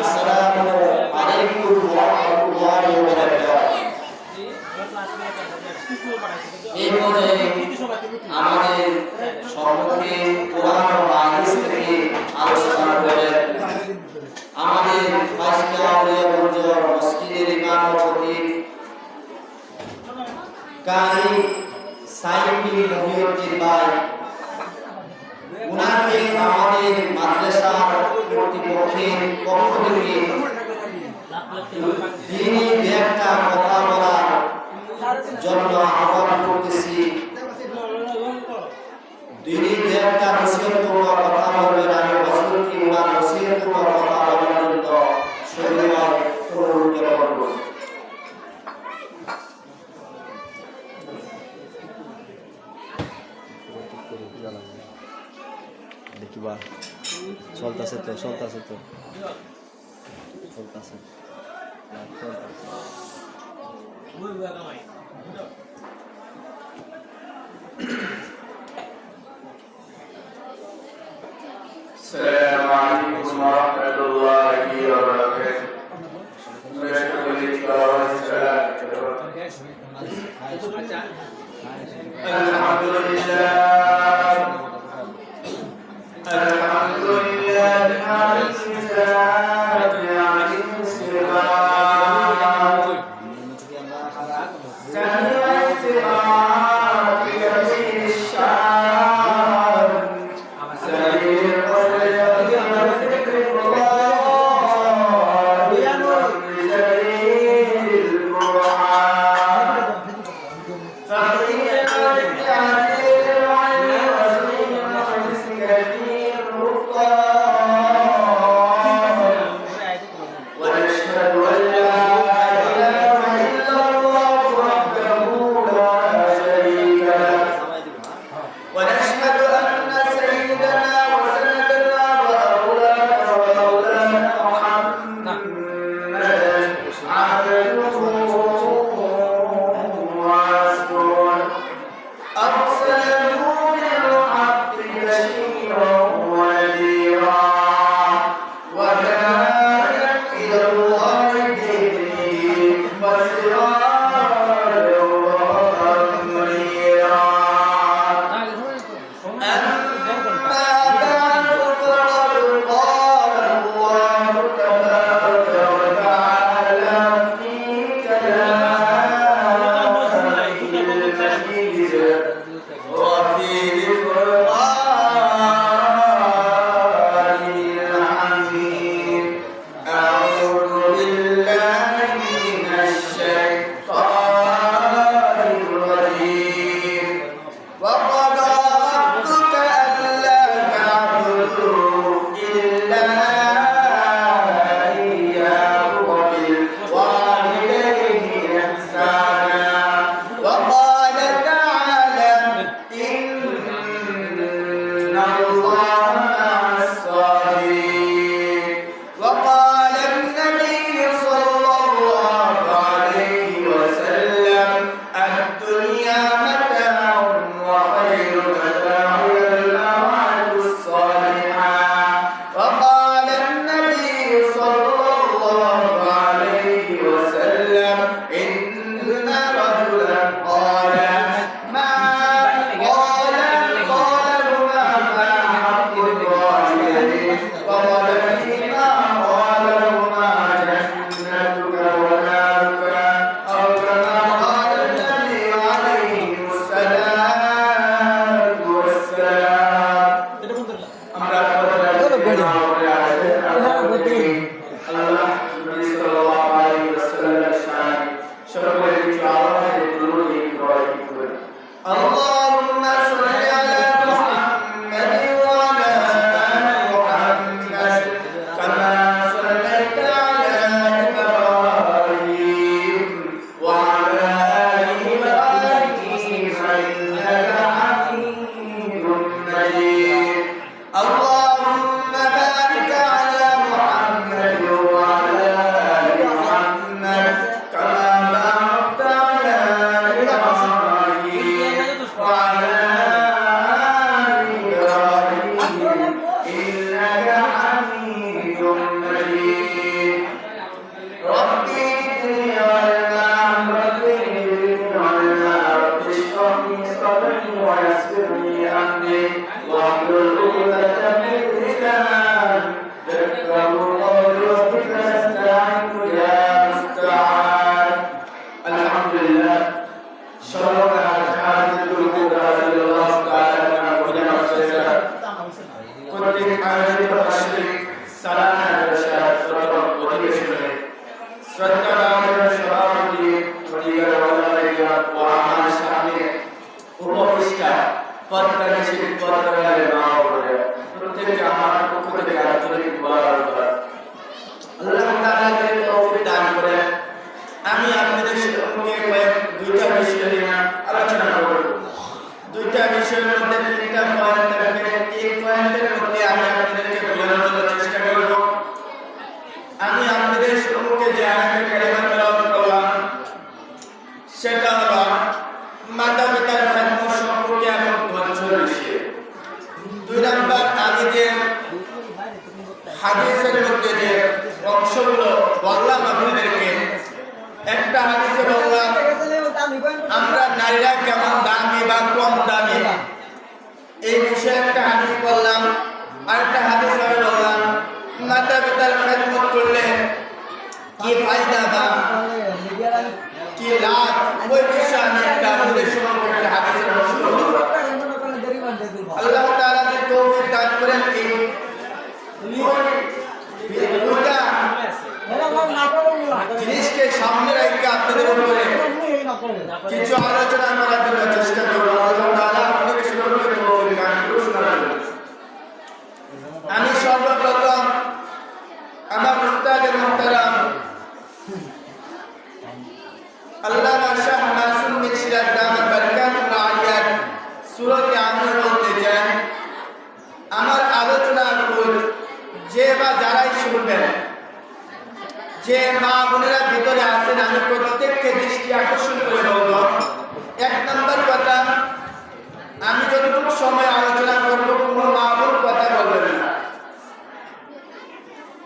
আসসালামু আলাইকুম ওয়া রাহমাতুল্লাহি ওয়া বারাকাতুহু। এই পর্যায়ে আমাদের সম্মুখে কোরআন ও হাদিস থেকে আলোচনা করবেন আমাদের ফাঁসিয়া আউলিয়াগঞ্জ মসজিদের ইমাম ও খতিব কারি সাইফুল মহিউদ্দিন ভাই। উনাকে আমাদের মাদ্রাসার কর্তৃপক্ষের পক্ষ থেকে তিনি একটা কথা বলার জন্য আহ্বান করতেছি। তিনি একটা নসিহতপূর্ণ কথা বলবেন। আমি বছরকে উনার নসিহতপূর্ণ কথা বলার জন্য সবিনয় অনুরোধ করব। দেখিবা চলতেছে তো চলতেছে। السلام عليكم ورحمة الله وبركاته. الحمد لله الحمد لله على الكتاب عن السماء سمع السماء بكثير الشعر سبيل الذي يذكر الله بسبيل القرآن فقيل الكثير عن رسول كثير رفقا হাদিসের মধ্যে যে অংশগুলো বললাম আপনাদেরকে, একটা হাদিসে বললাম আমরা নারীরা কেমন দামি বা কম দামি, এই বিষয়ে একটা হাদিস বললাম। আরেকটা হাদিস আমি বললাম মাতা পিতার খেদমত করলে কি ফায়দা বা কি লাভ, ওই বিষয়ে আমি একটা আপনাদের সম্পর্কে একটা হাদিসের অংশ বললাম। আল্লাহ তাআলা যে তৌফিক দান করেন এই দুইটা জিনিসকে সামনে রেখে আপনাদের উপরে কিছু আলোচনা করার জন্য চেষ্টা করব। আল্লাহ তাআলা আপনাদের সকলকে তৌফিক দান করুন। আমি সর্বপ্রথম আমার উস্তাদের মুহতারাম আল্লামা শাহ মাসুম বিন সিরাজ দামাত বারকাতুল আলিয়াত সূরাতে আমর বলতে চাই। আমার আলোচনার উপর যে বা যারাই শুনবেন, যে মা বোনেরা ভিতরে আছেন, আমি প্রত্যেককে দৃষ্টি আকর্ষণ করে বলব, এক নম্বর কথা, আমি যতটুকু সময় আলোচনা করব কোনো মা বোন কথা বলবেন না।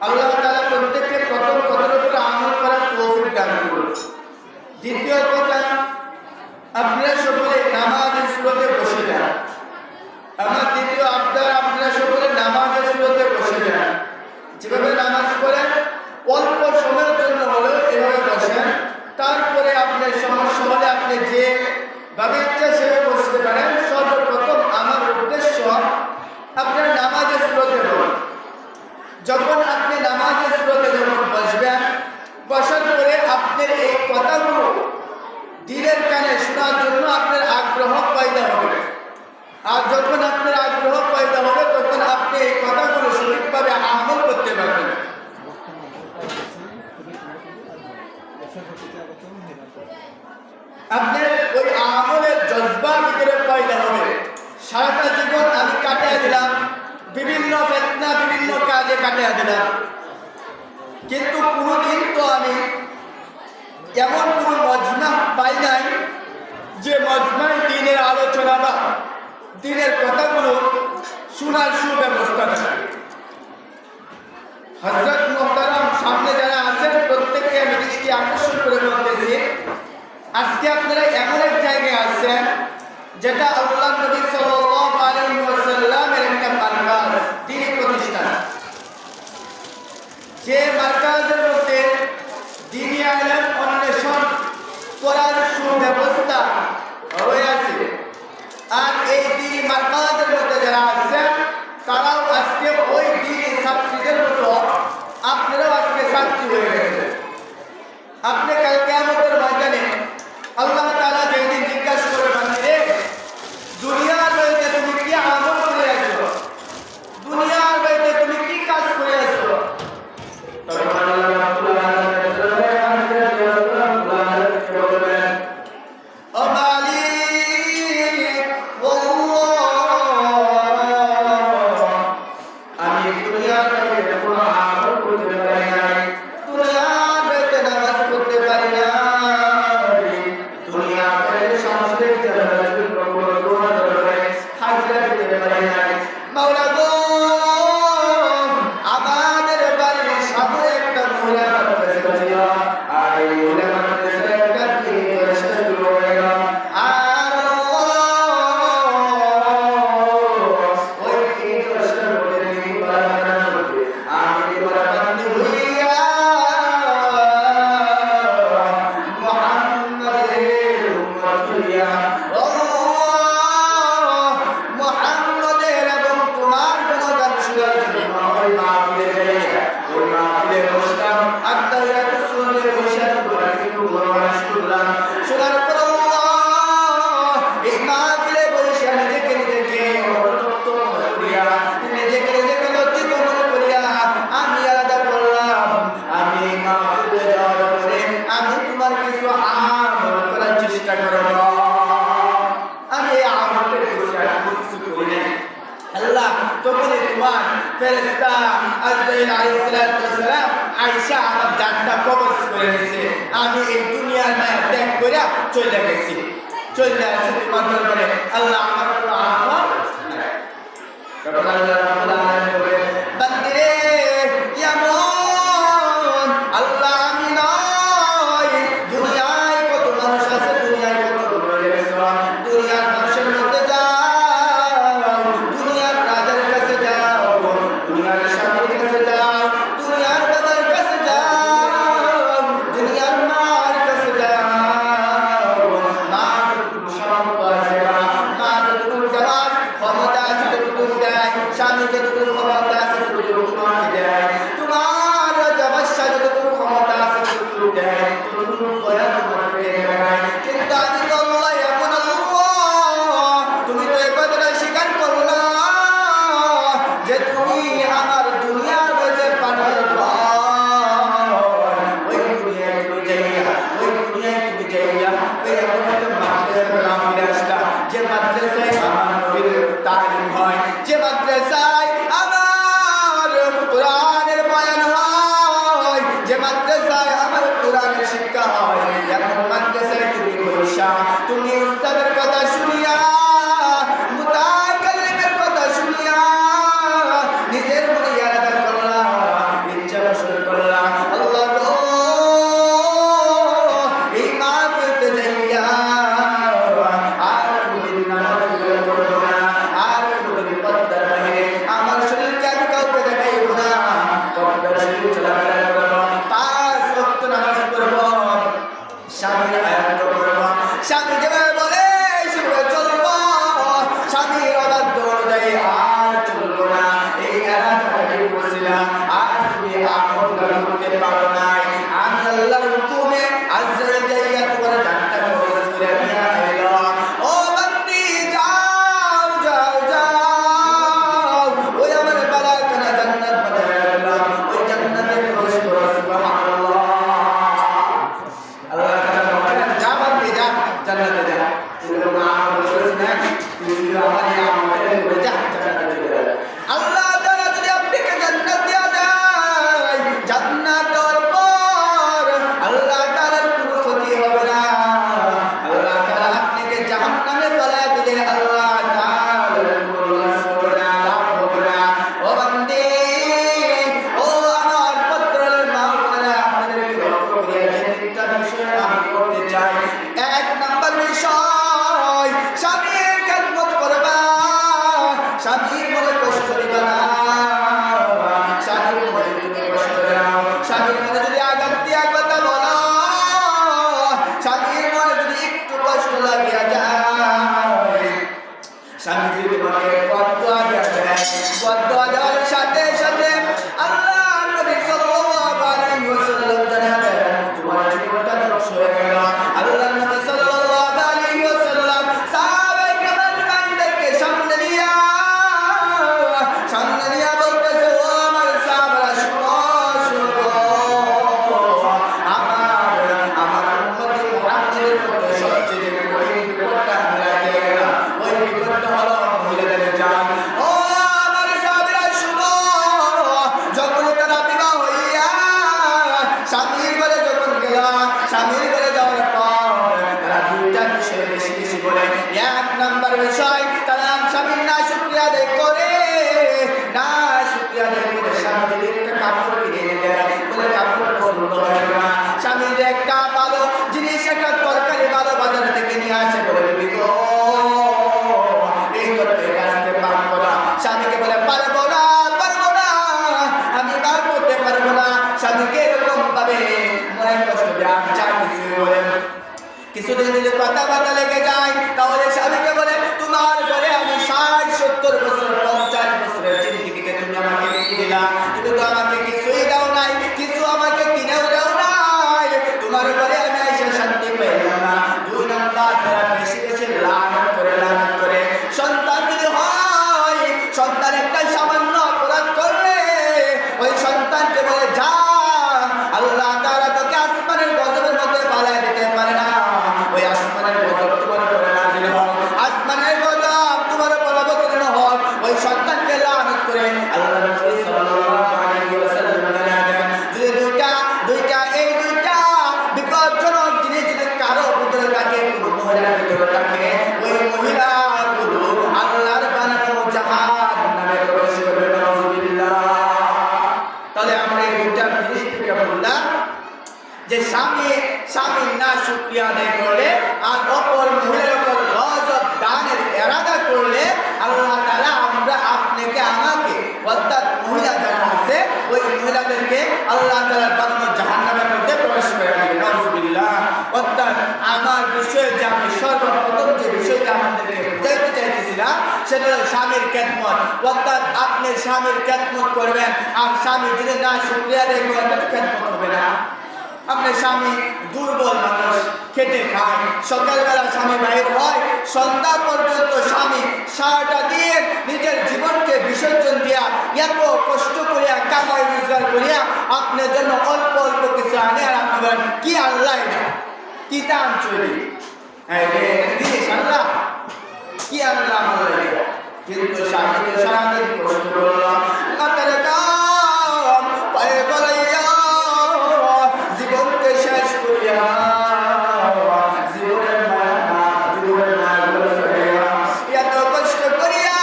আল্লাহ তাআলা প্রত্যেককে প্রথম কথার উপর আমল করার তৌফিক দান করুন। দ্বিতীয় কথা, আপনারা সকলে নামাজের সুরতে বসে যান। আমার দ্বিতীয় আবদার, আপনারা সকলে নামাজের সুরতে বসে যান। যেভাবে নামাজ পড়েন অল্প সময়ের জন্য হলেও এভাবে বসেন, তারপরে আপনার সমস্যা হলে আপনি যে ভাবে ইচ্ছা সেভাবে বসতে পারেন। সর্বপ্রথম আমার উদ্দেশ্য আপনার নামাজের সুরতে বলুন। যখন আপনি নামাজের সুরতে যখন বসবেন, বসার পরে আপনার এই কথাগুলো দিলের কানে শোনার জন্য আপনার আগ্রহ পয়দা হবে। আর যখন আপনার আগ্রহ পয়দা হবে তখন আপনি এই কথাগুলো সঠিকভাবে আমল করতে পারবেন। আপনার ওই আমলের জজবা ভিতরে পয়দা হবে। সারাটা জীবন আমি কাটিয়ে দিলাম বিভিন্ন ফিতনা, বিভিন্ন কাজে কাটিয়ে দিলাম, কিন্তু কোনোদিন তো আমি এমন কোনো মজমা পাই নাই যে মজমায় দিনের আলোচনা বা দিনের কথাগুলো শোনার সুব্যবস্থা থাকে। হযরত মুহতারাম সামনে যারা আছেন প্রত্যেককে আমি দৃষ্টি আকর্ষণ করে বলতেছি, আজকে আপনারা এমন এক জায়গায় আছেন যেটা আল্লাহর নবী সাল্লাল্লাহু আলাইহি ওয়াসাল্লামের একটা মারকাজ, দ্বীনি প্রতিষ্ঠান। যে মারকাজের মধ্যে দ্বীনি ইলম অন্বেষণ করার সুব্যবস্থা রয়েছে। আর এই দ্বীনি মারকাজের মধ্যে যারা আছেন তারাও আজকে ওই দ্বীনি ছাত্রীদের মতো আপনারাও আজকে ছাত্রী হয়ে গেছেন। আপনি কাল কিয়ামতের ময়দানে আল্লাহ তাআলা যেদিন জিজ্ঞাসা করবেন, রে দুনিয়ার বাইরে তুমি কি আমল করে আছো, দুনিয়ার বাইরে তুমি কি কাজ করে আছো, তখন আল্লাহ রাব্বুল আলামিন বলবেন, ও মালিক আমি দুনিয়ার বাইরে কোনো আমল করতে পারি নাই, দুনিয়ার বাইরে নামাজ পড়তে পারি না, দুনিয়ার বাইরে সংসারের জন্য কোনো দোয়া করে হাজিরা দিতে পারি নাই। মাওলা গো, আমাদের বাড়ির সামনে একটা মহিলা মাদ্রাসা ছিল, আর এই মহিলা মাদ্রাসার একটা দিন শুরু হয়ে গেল। আর ওই দিন আমি তোমার বান্দি হইয়া মুহাম্মাদের উম্মত হইয়া মুহাম্মাদের এবং তোমার গুণগান শোনার জন্য ওই মাহফিলে যাইয়া ওই মাহফিলে বসলাম। আত্তাহিয়াতু সুন্নাতে বসে কিছু ভগবান শুনলাম। শোনার পর এই মাহফিলে বসে নিজেকে নিজেকে অনুতপ্ত মনে করিয়া, নিজেকে নিজেকে লজ্জিত মনে করিয়া আমি আলাদা করলাম। আমি মাহফিলে যাওয়ার পরে আমি তোমার কিছু আমল করার চেষ্টা করব। আমি এই আমলের কিছু করি নাই। আল্লাহ তখন তোমার ফেরেশতা আজরাইল আলাইহিস সালাম আয়েশা আমার জানটা কবজ করে নিয়েছে। আমি এই দুনিয়ার মায়া ত্যাগ করে চলে গেছি, চলে আসি তোমার দরবারে। আল্লাহ আমার কোনো আমল নাই। তখন আল্লাহ রাব্বুল আলামিন বলেন, বান্দিরে চলাফেরা করব, 5 ওয়াক্ত নামাজ পড়ব, স্বামীর আয়াত করব, স্বামী যেভাবে বলে সেভাবে চলব, স্বামীর অবাধ্য অনুযায়ী আর চলব না। এই এলাকাটা বলছিলাম আর তুমি আমল করতে পারো নাই, আমি আল্লাহর হুকুমে আজরাইল যাইয়া তোমার জান্নাত প্রবেশ করে নিয়ে আইলো। ও বান্দি যাও যাও যাও, ওই আমার বারাকানা জান্নাত বানায় রাখলাম, ওই জান্নাতে প্রবেশ করো। সুবহানাল্লাহ। আল্লাহ তাআলা বলেন যা বান্দি যা জান্নাতে যা। এরকম আমল করেছ না তুই আমার এই আমলে করে যা জান্নাতে চলে যা। আল্লাহ তাআলা যদি আপনাকে জান্নাত দেয়া দেয়, জান্নাত দেওয়ার পর আল্লাহ তাআলার কোনো ক্ষতি হবে না। আল্লাহ তাআলা আপনাকে জাহান্নামে ফেলে দিলে আল্লাহ তাআলার কোনো লস হবে না, লাভ হবে না। ও বান্দী, ও আমার পত্রের মা বোনেরা, আপনাদেরকে লক্ষ্য করে যে তিনটা বিষয় আমি করতে চাই। 1 নাম্বার বিষয়, স্বামীর খেদমত করবা, স্বামীর মনে কষ্ট দিবা না। স্বামীর মনে তুমি কষ্ট দাও, স্বামীর মনে যদি আঘাত দিয়া কথা বলো, স্বামীর মনে যদি একটু কষ্ট লাগিয়া যায়, স্বামী যদি তোমাকে বদদোয়া দেয়, বদদোয়া দেওয়ার সাথে সাথে আল্লাহ নবী সাল্লাল্লাহু আলাইহি ওয়াসাল্লাম জানালেন তোমার জীবনটা ধ্বংস হয়ে গেল। আল্লাহ নবী সাল্লাল্লাহু আলাইহি ওয়াসাল্লাম সাহাবায়ে কেরামদেরকে সামনে নিয়া বলতেছে, ও আমার সাহাবারা শুনো শুনো, আমার উম্মতি মুহাম্মদের মধ্যে সবচেয়ে কঠিন বিপদটা আমরা পেয়ে গেলাম। ওই বিপদটা হলো মহিলাদের জান। ও আমার সাহাবারা শুনো, যখন তারা বিবাহ হইয়া স্বামীর ঘরে যখন গেল, স্বামীর ঘরে যাওয়ার পর তারা দুইটা বিষয় বেশি বেশি বলে। 1 নাম্বার বিষয়, তারা স্বামীর না শুকরিয়া আদায় করে, না শুকরিয়া আদায় করে স্বামী যদি একটা কাপড় কিনে এনে দেয়, বলে কাপড় পছন্দ হয় না, স্বামী যে একটা ভালো জিনিস, একটা তরকারি ভালো বাজার থেকে নিয়ে আসে, বলে দিবি গো এই তরকারি আসতে পারবো করা, স্বামীকে বলে পারবো না আমি বার করতে পারবো না। স্বামীকে এরকম ভাবে মনে কষ্ট দেয়, যা কিছু বলে। কিছুদিন যদি কথাবার্তা লেগে যায়, তাহলে স্বামীকে বলে তোমার ঘরে আমি 60-70 বছর 50 বছরের জিন্দেগিতে তুমি আমাকে কি দিলা? তুমি তো আমাকে কিছুই দাও নাই, কিছু আমাকে কিনেও দাও নাই, তোমার ঘরে আমি এসে শান্তি পাইলাম না। 2 নাম্বার, তারা বেশি বেশি লানত করে সন্তান যদি হয়, সন্তান একটা সামান্য অপরাধ করলে ওই সন্তানকে বলে যা, আল্লাহ তাআলা তোকে আসমানের গজবের মধ্যে পালায় দিতে পারে না, ওই আসমানের গজব তোমার উপরে নাযিল হোক, আসমানের গজব তোমার উপর অবতীর্ণ হোক। ওই সন্তানকে লানত করে আল্লাহ নবী সাল্লাল্লাহু আলাইহি ওয়াসাল্লাম জানালেন, যে এই দুইটা বিপজ্জনক জিনিস যদি কারো ভিতরে থাকে, কোনো মহিলার ভিতরে থাকে, ওই মহিলাগুলো আল্লাহর বানানো জাহান্নামে প্রবেশ করবে। নাউযুবিল্লাহ। তাহলে আমরা এই দুইটা জিনিস থেকে বললাম যে স্বামী না শুকরিয়া আদায় করলে আর অপর মহিলার উপর গজব দানের ইরাদা করলে আল্লাহ তাআলা আপনাকে আমাকে অর্থাৎ মহিলা যারা আছে ওই মহিলাদেরকে আল্লাহ তাআলার বানানো জাহান্নামের মধ্যে প্রবেশ করে দিবে। নাউযুবিল্লাহ। অর্থাৎ আমার বিষয়ে যে আমি সর্বপ্রথম যে বিষয়টা আপনাদেরকে বুঝাইতে চাইতেছিলাম সেটা হলো স্বামীর খেদমত। অর্থাৎ আপনি স্বামীর খেদমত করবেন, আর স্বামী যদি না শুকরিয়া আদায় করে খেদমত হবে না। আপনার স্বামী দুর্বল মানুষ, খেটে খায়, সকালবেলা স্বামী বাইর হয়, সন্ধ্যা পর্যন্ত স্বামী সারাটা দিয়ে নিজের জীবনকে বিসর্জন দিয়া এত কষ্ট করিয়া কামাই রোজগার করিয়া আপনার জন্য অল্প অল্প কিছু আনে, আর আপনি বলেন কি আল্লাহ এটা কি দান চলি আল্লাহ কি আল্লাহ আমার, কিন্তু স্বামী তো সারাদিন কষ্ট করল, মাথার কাম পায়ে বলাইয়া জীবনকে শেষ করিয়া জীবনের এত কষ্ট করিয়া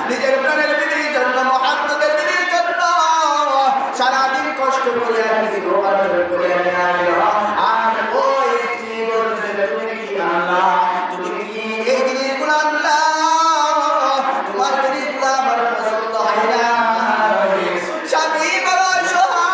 নিজের প্রাণের বিধির জন্য, মহাত্মাদের বিধির জন্য সারাদিন কষ্ট করিয়া কিছু উপার্জন করিয়া নিয়ে আইল, আর ওই স্ত্রী বলতেছে তুমি কি আল্লাহ, তুমি কি এই জিনিসগুলো আল্লাহ, তোমার জিনিসগুলো আমার পছন্দ হয় না। স্বামী বড় সহায়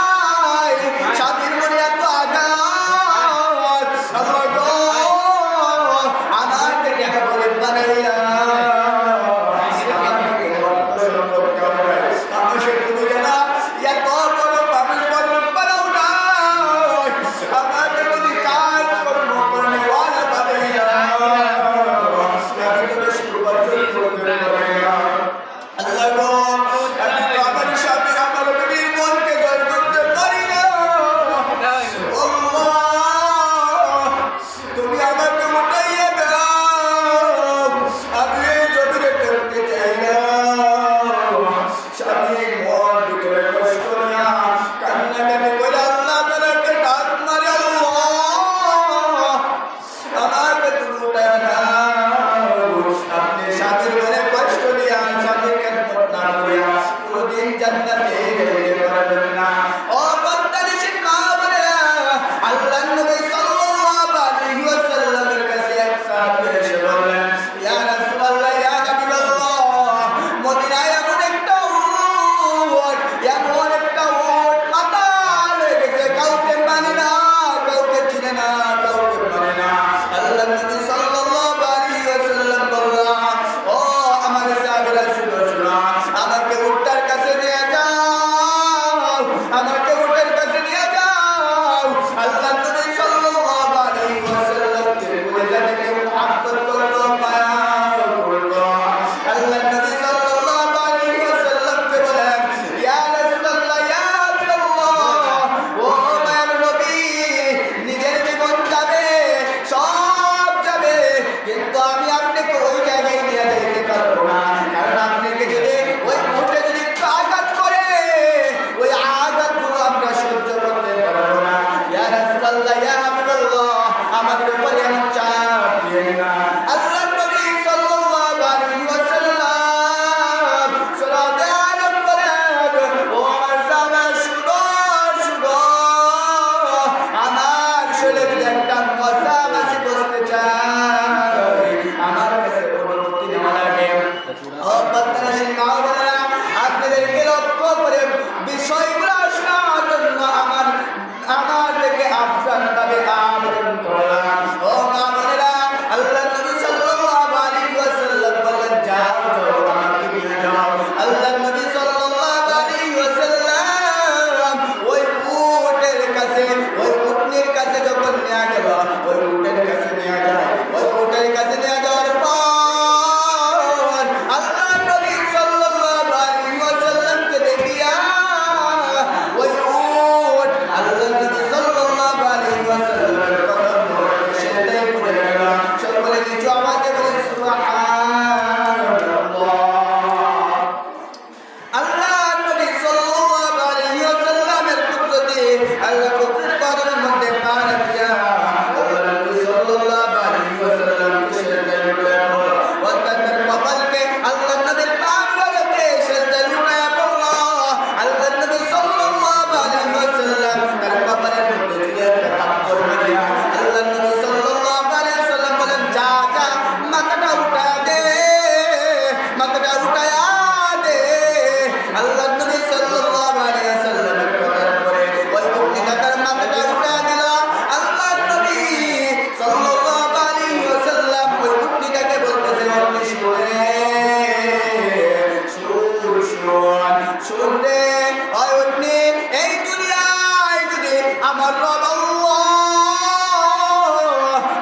আমার রব আল্লাহ,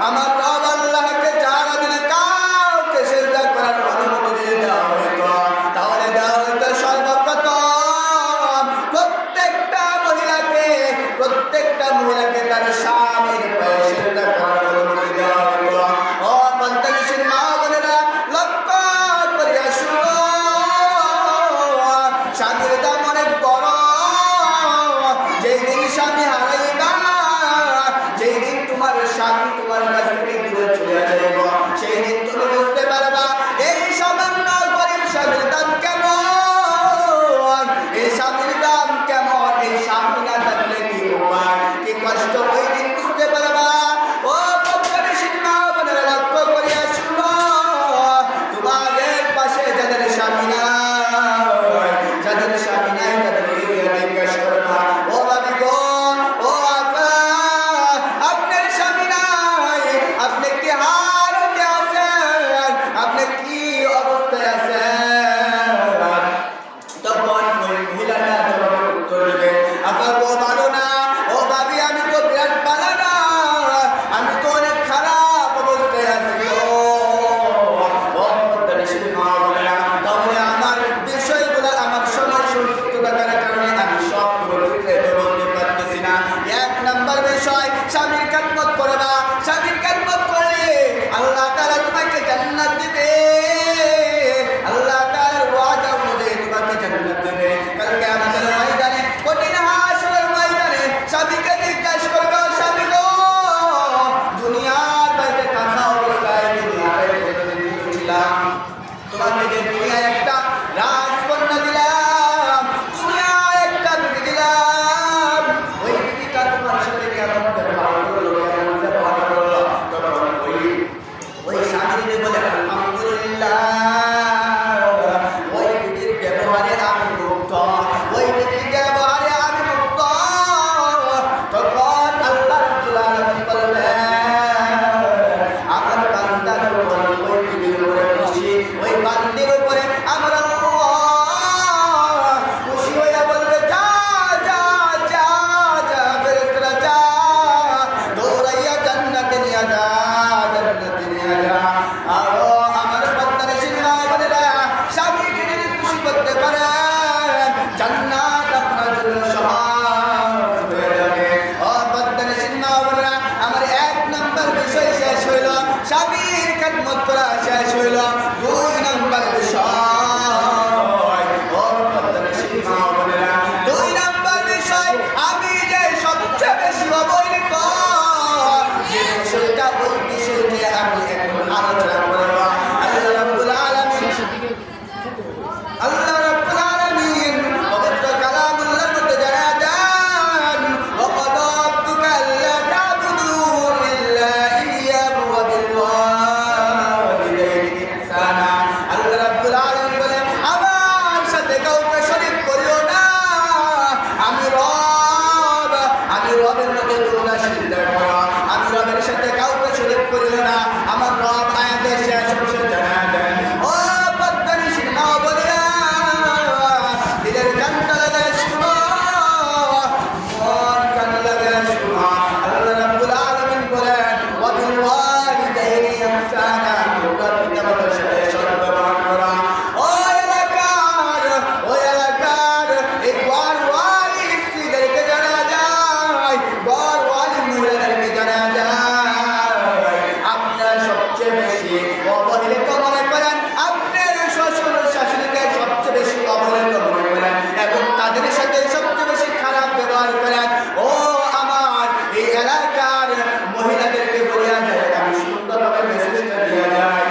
আমার রব আল্লাহকে যারা যদি কাউকে সিজদা করার অনুমতি দিয়ে দেওয়া হতো, তাহলে দেওয়া হতো সর্বপ্রথম প্রত্যেকটা মহিলাকে তার স্বামীর পায়ে সিজদা করার অনুমতি দেওয়া হতো। ও পদ্মানিসীর মা বোনেরা, লক্ষ্য করিয়া শুনো, স্বামীর দাম অনেক বড়। যেই দিন স্বামী হারাইবা, যেই দিন তোমার স্বামী তোমার কাছ থেকে দূরে চলে যাইব, সেই দিন তুমি বুঝতে পারবা এই সামান্য গরিব স্বামীর দাম কেমন, এই স্বামীর দাম কেমন, এই স্বামী না থাকলে কি উপায়, কি কষ্ট, ওই দিন বুঝতে পারবা। ও পদ্মানিসীর মা বোনেরা, লক্ষ্য করিয়া শুনো, তোমাদের পাশে যাদের স্বামী নাই, যাদের স্বামী নাই, তাদেরকে জিজ্ঞেস করবা, ও বাবি গো, ও আপা, আপনার স্বামী নাই, আপনি কি হারতে আছেন, আপনি কি অবস্থায় আছেন? তখন ওই মহিলাটা জবাবে উত্তর দেবে, আপা গো, ভালো না, ও বাবি, আমি তো বিরাট ভালো না, আমি তো অনেক খারাপ অবস্থায় আছি গো। ও পদ্মানিসীর মা বোনেরা, তাহলে আমার বিষয়গুলো আমার সময় সংক্ষিপ্ত থাকার কারণে আমি সবগুলো বলতে পারতেছি না। এক নাম্বার বিষয়, স্বামীর খেদমত করবা। স্বামীর খেদমত করলে আল্লাহ তাআলা তোমাকে জান্নাত দিবে, আল্লাহ তাআলার ওয়াদা অনুযায়ী তোমাকে জান্নাত দিবে। কাল কিয়ামতের ময়দানে, কঠিন হাসরের ময়দানে স্বামীকে জিজ্ঞাসা করবে, স্বামী গো, দুনিয়ার বাইরে থাকা অবস্থায়, দুনিয়ার বাইরে যতদিন ছিলাম, তোমাকে যে দুনিয়ায় একটা রাজকন্যা দিলাম, দুনিয়ায় একটা বিবি দিলাম, ওই বিবিটা তোমার সাথে কেমন ব্যবহার করলো, কেমন ব্যবহার করলো? তখন ওই স্বামী যদি বলে আলহামদুলিল্লাহ, ওই বিবির ব্যবহারে আমি মুগ্ধ, ওই বিবির ব্যবহারে আমি মুগ্ধ, তখন আল্লাহ রাব্বুল আলামিন বলবেন, আমার বান্দা যখন ওই বিবির উপরে খুশি, ওই বান্দির উপরে আমার আল্লাহ খুশি হইয়া বলবে, যা যা যা যা ফেরেশতারা, যা দৌড়াইয়া জান্নাতে নিয়ে যা, জান্নাতে নিয়ে যা। আরো আমার পদ্মানিসীর মা বোনেরা, স্বামীকে যদি খুশি করতে পারেন, জান্নাত আপনার জন্য সহজ হয়ে যাবে। ও পদ্মানিসীর মা বোনেরা, আমার এক নাম্বার বিষয় শেষ হইল, স্বামীর খেদমত করা শেষ হইল। দুই নাম্বার বিষয়, ও পদ্মানিসীর মা বোনেরা, দুই নাম্বার বিষয়, আমি যে সবচেয়ে বেশি অবহেলিত যে বিষয়টা, ওই বিষয়টি আমি এখন আলোচনা করব। আল্লাহ রাব্বুল আলামিন, আল্লাহ রাব্বুল আলামিন পবিত্র কালামুল্লাহর মধ্যে জানা দেন, ওয়া ক্বাদা রাব্বুকা আল্লা তা'বুদু ইল্লা ইয়্যাহু ওয়া বিল ওয়ালিদাইনি ইহসানা। আল্লাহ রাব্বুল আলামিন বলেন, আমার সাথে কাউকে শরীক করিও না, আমি রব, আমি রবের মধ্যে তোমরা সিজদা করো, আমি রবের সাথে কাউকে শরীক করিও না। আমার রব আয়াতের শেষ অংশে জানা দেন, ও পদ্মানিসীর মা বোনেরা, দিলের কানটা লাগায় শুনো, মন কান লাগায় শুনো। আল্লাহ রাব্বুল আলামিন বলেন, ওয়া বিল ওয়ালিদাইনি ইহসানা, তোমরা পিতামাতার সাথে সদ্ব্যবহার করো। ওই এলাকার এই ঘরওয়ালি স্ত্রীদেরকে জানা যায়, ঘরওয়ালি মহিলাদেরকে জানা যায়, আপনার সবচেয়ে বেশি অবহেলিত মনে করেন, আপনার শ্বশুর শাশুড়িকে সবচেয়ে বেশি অবহেলিত মনে করেন এবং তাদের সাথে সবচেয়ে বেশি খারাপ ব্যবহার করেন। ও আমার এই এলাকার মহিলাদেরকে বলিয়া যায়, আমি সুন্দরভাবে মেসেজটা দিয়া যায়,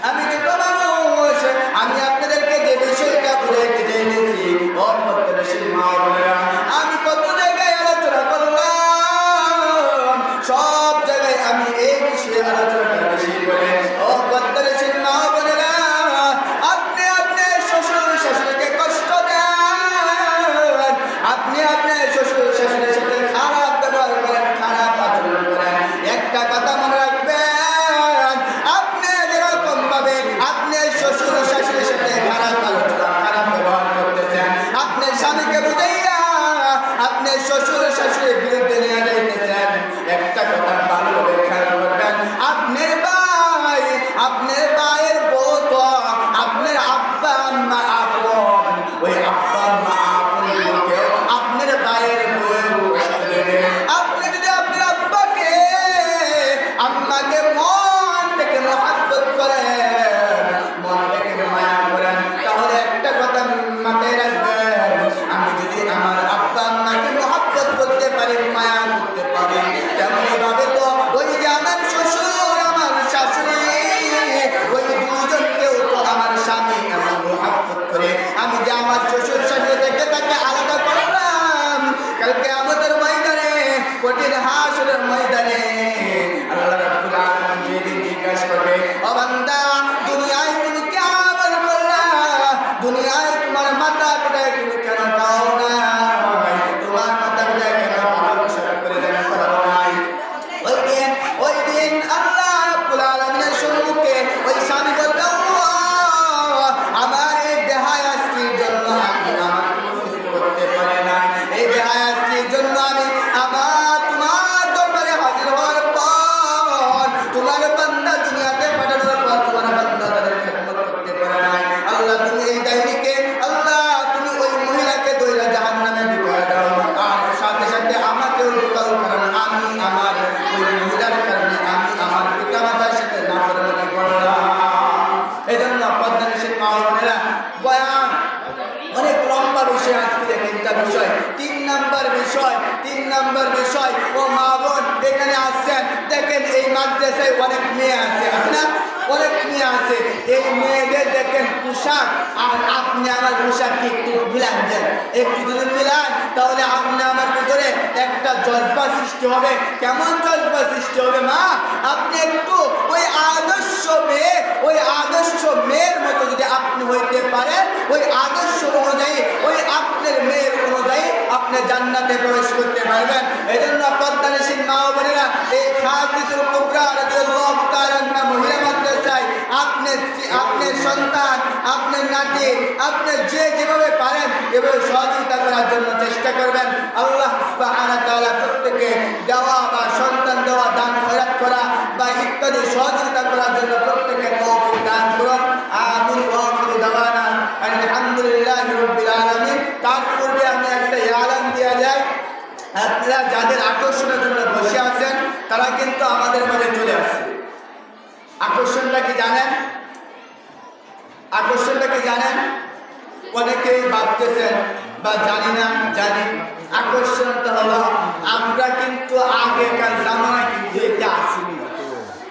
আমি যে মানুষ, আমি আপনাদেরকে যে বিষয়টা বুঝাইতে চাইতেছি, ও পদ্মানিসীর মা বোনেরা, আমি কত জায়গায় আলোচনা করলাম, সব জায়গায় আমি এই বিষয়ে আলোচনাটা বেশি করে। ও পদ্মানিসীর মা বোনেরা, আপনি আপনার শ্বশুর শাশুড়িকে কষ্ট দেন, আপনি আপনার শ্বশুর কালকে আমাদের ময়দানে কঠিন হাসরের ময়দানে আল্লাহ রাব্বুল আলামিন যেদিন জিজ্ঞাসা করবে ও বান্দা দুনিয়ায় তুমি কি আমল করলা দুনিয়ায় তোমার মাতা পিতায় তুমি কেন দাও না তোমার মাতা পিতায় কেন ভালোবাসা করে দেন করো নাই ওই দিন আল্লাহ রাব্বুল আলামিনের সম্মুখে ওই স্বামী বলবে আমার এই বেহায়া স্ত্রীর জন্য আমি আমার কিছু করতে পারি না এই বেহায়া স্ত্রীর জন্য আমি আমার তোমার দরবারে হাজির হওয়ার পর তোমার বান্দা দুনিয়াতে পাঠানোর পর তোমার বান্দা তাদের খেদমত করতে পারে না আল্লাহ তুমি এই ডাইনিকে আল্লাহ তুমি ওই মহিলাকে দইরা জাহান্নামে ঢুকায় দাও আর সাথে সাথে আমাকেও ঢুকাও কারণ আমি আমার ওই মহিলার কারণে আমি আমার পিতা মাতার সাথে নাফরমানি করলাম এজন্য পদ্মার সে মাওলানা বয়ান অনেক লম্বা বিষয় আজকে তিনটা বিষয় তিন নাম্বার বিষয় ও মা বোন এখানে আসছেন দেখেন এই মাদ্রাসায় অনেক মেয়ে আছে না অনেক মেয়ে আছে এই মেয়েদের দেখেন পোশাক আর আপনি আমার পোশাক একটু মিলান দেন একটু যদি মিলান তাহলে আপনি আমার ভিতরে একটা জজবা সৃষ্টি হবে কেমন জজবা সৃষ্টি হবে মা আপনি একটু ওই আদর্শ মেয়ের মতো যদি আপনি হইতে পারেন ওই আদর্শ অনুযায়ী ওই আপনার মেয়ের অনুযায়ী আপনি জান্নাতে প্রবেশ করতে পারবেন এই জন্য পদ্মানিসীন মা ও বোনেরা এই খাদিজাতুল কুবরা রাদিয়াল্লাহু তাআলা আনহা মহিলা মাদ্রাসায় আপনার সন্তান আপনার নাতি আপনি যেভাবে পারেন এভাবে সহযোগিতা করার জন্য চেষ্টা করবেন আল্লাহ সুবহানাহু ওয়া তাআলা প্রত্যেককে দেওয়া বা সন্তান দেওয়া দান খয়রাত করা বা ইত্যাদি সহযোগিতা করার জন্য প্রত্যেককে তৌফিক দান করুন আমিন ওয়া আখিরু দাওয়ানা আলহামদুলিল্লাহি রাব্বিল আলামিন তার পূর্বে আমি একটা এলান দেয়া যায় আপনারা যাদের আকর্ষণের জন্য বসে আছেন তারা কিন্তু আমাদের মাঝে চলে আসছে আকর্ষণটা কি জানেন অনেকেই ভাবতেছেন বা জানি আকর্ষণটা হলো আমরা কিন্তু আগেকার জামানায় কিন্তু এটা আসিনি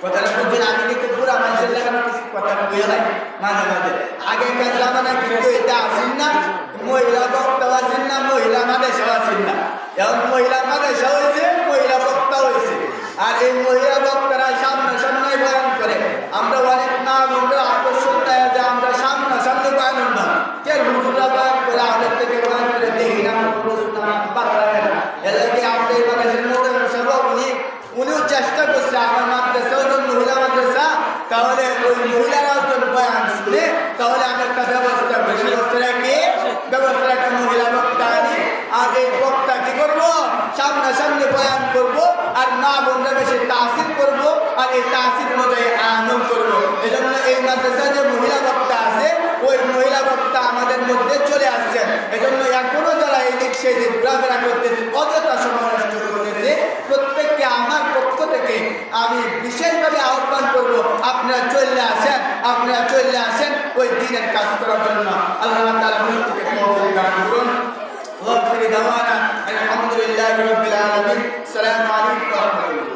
কথাটা বুঝছেন আমি কিন্তু পুরো মানুষের লাগানো কিছু কথা বলে নাই মাঝে মাঝে আগেকার জামানায় কিন্তু এটা আসেন না মহিলা বক্তা আসেন না মহিলা মাদেশাও আসেন না এখন মহিলা মাদেশা হয়েছে মহিলা বক্তা হয়েছে আর এই মহিলা বক্তারা সামনে বয়ান করে আমরা অনেক নাম আমরা আকর্ষণ দেয় যে আমরা সামনে বয়ান না কে হুজুরা বয়ান করে আমাদের থেকে বয়ান করে দেখি না পাগলা না এলাকে আমরা এই মানুষের মধ্যে সব উনিও চেষ্টা করছে আমার মাদ্রাসা মহিলা মাদ্রাসা তাহলে ওই মহিলারাও তো বয়ান শুনে তাহলে আমি একটা ব্যবস্থা একটা মহিলা বক্তা আনি আর এই বক্তা কি করবো সামনে বয়ান করবো আর মা বোনরা বেশি তাসির করবো আর এই তাসির অনুযায়ী আমল করবো এই জন্য এই মাদ্রাসা যে মহিলা বক্তা আছে ওই মহিলা বক্তা আমাদের মধ্যে চলে আসছেন এই জন্য এখনো যারা এই দিক সেই দিক ঘোরাফেরা করতেছে অযথা সময় নষ্ট করতেছে প্রত্যেককে আমার পক্ষ থেকে আমি বিশেষভাবে আহ্বান করবো আপনারা চলে আসেন ওই দিনের কাজ করার জন্য আল্লাহ তাআলা প্রত্যেককে তৌফিক দান করুন ওয়া আখিরু দাওয়ানা আলহামদুলিল্লাহি রাব্বিল আলামিন সালাম